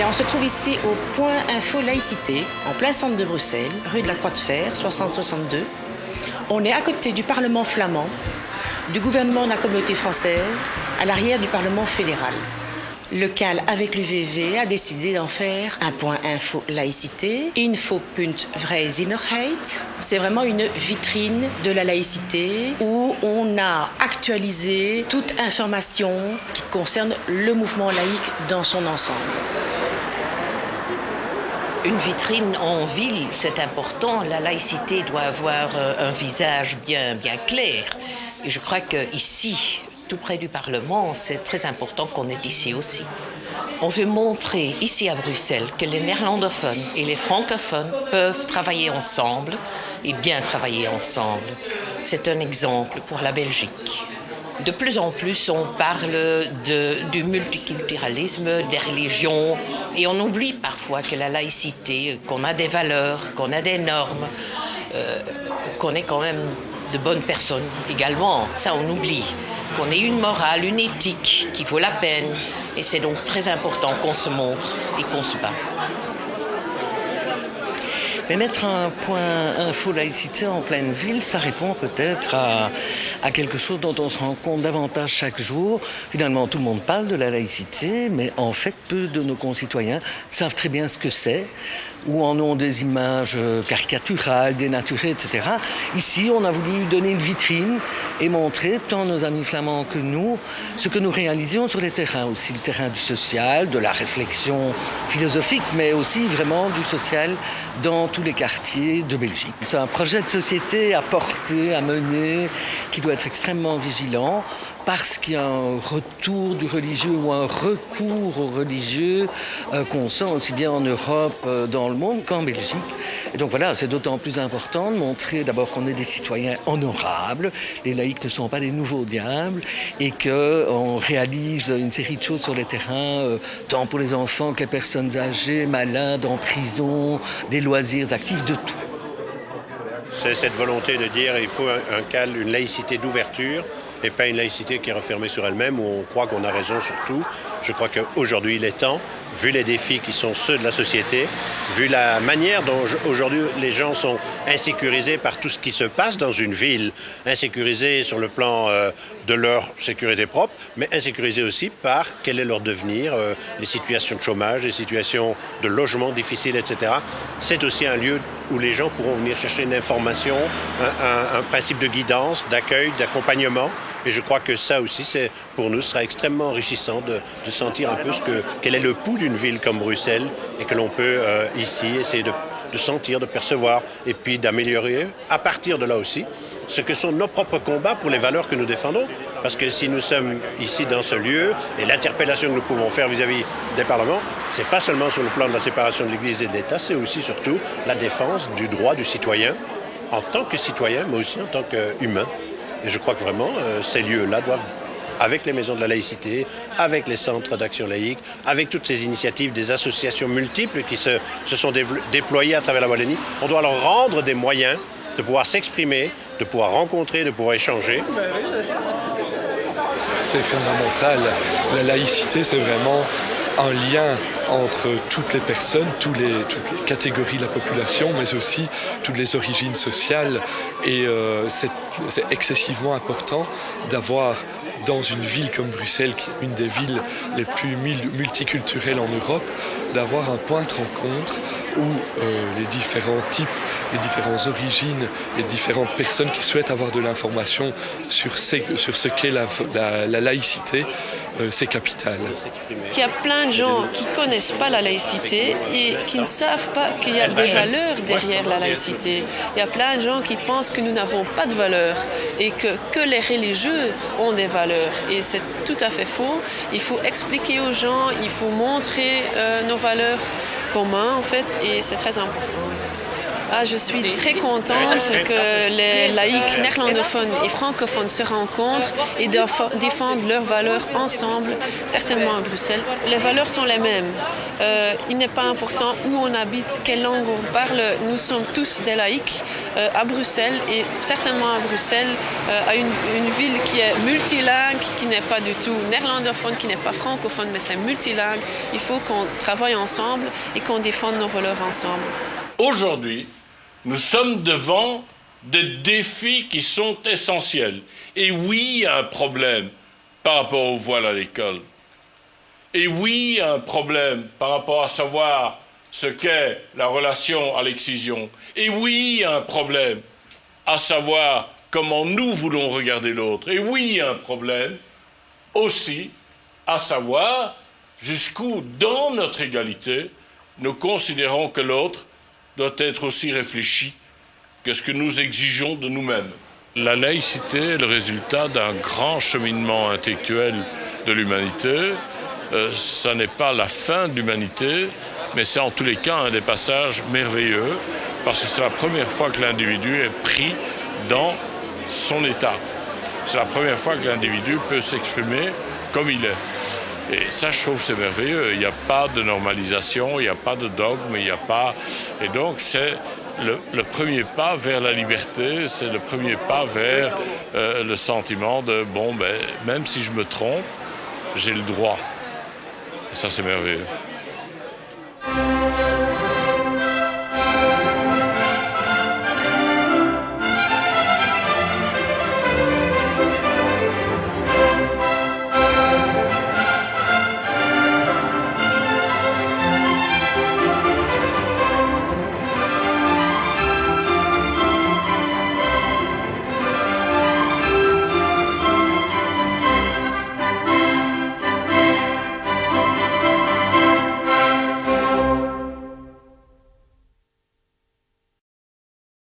On se trouve ici au point info laïcité, en plein centre de Bruxelles, rue de la Croix de Fer, 60-62. On est à côté du Parlement flamand, du gouvernement de la communauté française, à l'arrière du Parlement fédéral. Le CAL avec l'UVV a décidé d'en faire un point info laïcité, info.vrijzinnigheid. C'est vraiment une vitrine de la laïcité où on a actualisé toute information qui concerne le mouvement laïque dans son ensemble. Une vitrine en ville, c'est important. La laïcité doit avoir un visage bien clair. Et je crois qu'ici, tout près du Parlement, c'est très important qu'on est ici aussi. On veut montrer ici à Bruxelles que les néerlandophones et les francophones peuvent travailler ensemble et bien travailler ensemble. C'est un exemple pour la Belgique. De plus en plus, on parle du multiculturalisme, des religions, et on oublie parfois que la laïcité, qu'on a des valeurs, qu'on a des normes, qu'on est quand même de bonnes personnes également. Ça, on oublie. Qu'on ait une morale, une éthique qui vaut la peine. Et c'est donc très important qu'on se montre et qu'on se bat. Mais mettre un point info laïcité en pleine ville, ça répond peut-être à quelque chose dont on se rend compte davantage chaque jour. Finalement, tout le monde parle de la laïcité, mais en fait, peu de nos concitoyens savent très bien ce que c'est, ou en ont des images caricaturales, dénaturées, etc. Ici, on a voulu donner une vitrine et montrer, tant nos amis flamands que nous, ce que nous réalisions sur les terrains, aussi le terrain du social, de la réflexion philosophique, mais aussi vraiment du social dans tous les quartiers de Belgique. C'est un projet de société à porter, à mener, qui doit être extrêmement vigilant, parce qu'il y a un retour du religieux ou un recours au religieux qu'on sent aussi bien en Europe, dans le monde qu'en Belgique. Et donc voilà, c'est d'autant plus important de montrer d'abord qu'on est des citoyens honorables, les laïcs ne sont pas des nouveaux diables, et qu'on réalise une série de choses sur les terrains, tant pour les enfants que les personnes âgées, malades, en prison, des loisirs actifs, de tout. C'est cette volonté de dire qu'il faut un CAL, une laïcité d'ouverture, et pas une laïcité qui est refermée sur elle-même, où on croit qu'on a raison sur tout. Je crois qu'aujourd'hui, il est temps, vu les défis qui sont ceux de la société, vu la manière dont aujourd'hui les gens sont insécurisés par tout ce qui se passe dans une ville, insécurisés sur le plan de leur sécurité propre, mais insécurisés aussi par quel est leur devenir, les situations de chômage, les situations de logement difficiles, etc. C'est aussi un lieu où les gens pourront venir chercher une information, un principe de guidance, d'accueil, d'accompagnement. Et je crois que ça aussi, pour nous, sera extrêmement enrichissant de sentir un peu quel est le pouls d'une ville comme Bruxelles et que l'on peut ici essayer de sentir, de percevoir et puis d'améliorer à partir de là aussi ce que sont nos propres combats pour les valeurs que nous défendons. Parce que si nous sommes ici dans ce lieu, et l'interpellation que nous pouvons faire vis-à-vis des parlements, c'est pas seulement sur le plan de la séparation de l'Église et de l'État, c'est aussi surtout la défense du droit du citoyen en tant que citoyen, mais aussi en tant qu'humain. Et je crois que vraiment, ces lieux-là doivent, avec les maisons de la laïcité, avec les centres d'action laïque, avec toutes ces initiatives des associations multiples qui se sont déployées à travers la Wallonie, on doit leur rendre des moyens de pouvoir s'exprimer, de pouvoir rencontrer, de pouvoir échanger. C'est fondamental. La laïcité, c'est vraiment un lien entre toutes les personnes, toutes les catégories de la population, mais aussi toutes les origines sociales. Et c'est excessivement important d'avoir dans une ville comme Bruxelles, qui est une des villes les plus multiculturelles en Europe, d'avoir un point de rencontre où les différents types, les différentes origines, les différentes personnes qui souhaitent avoir de l'information sur ce qu'est la laïcité, c'est capital. Il y a plein de gens qui ne connaissent pas la laïcité et qui ne savent pas qu'il y a des valeurs derrière la laïcité. Il y a plein de gens qui pensent que nous n'avons pas de valeurs et que les religieux ont des valeurs. Et c'est tout à fait faux. Il faut expliquer aux gens, il faut montrer nos valeurs communes en fait, et c'est très important. Oui. Je suis très contente que les laïcs néerlandophones et francophones se rencontrent et défendent leurs valeurs ensemble, certainement à Bruxelles. Les valeurs sont les mêmes. Il n'est pas important où on habite, quelle langue on parle. Nous sommes tous des laïcs à Bruxelles et certainement à Bruxelles, à une ville qui est multilingue, qui n'est pas du tout néerlandophone, qui n'est pas francophone, mais c'est multilingue. Il faut qu'on travaille ensemble et qu'on défende nos valeurs ensemble. Aujourd'hui, nous sommes devant des défis qui sont essentiels. Et oui, il y a un problème par rapport au voile à l'école. Et oui, il y a un problème par rapport à savoir ce qu'est la relation à l'excision. Et oui, il y a un problème à savoir comment nous voulons regarder l'autre. Et oui, il y a un problème aussi à savoir jusqu'où, dans notre égalité, nous considérons que l'autre doit être aussi réfléchi que ce que nous exigeons de nous-mêmes. La laïcité est le résultat d'un grand cheminement intellectuel de l'humanité. Ça n'est pas la fin de l'humanité, mais c'est en tous les cas un des passages merveilleux, parce que c'est la première fois que l'individu est pris dans son état. C'est la première fois que l'individu peut s'exprimer comme il est. Et ça, je trouve, c'est merveilleux. Il n'y a pas de normalisation, il n'y a pas de dogme, il n'y a pas... Et donc, c'est le premier pas vers la liberté, c'est le premier pas vers le sentiment de, bon, ben, même si je me trompe, j'ai le droit. Et ça, c'est merveilleux.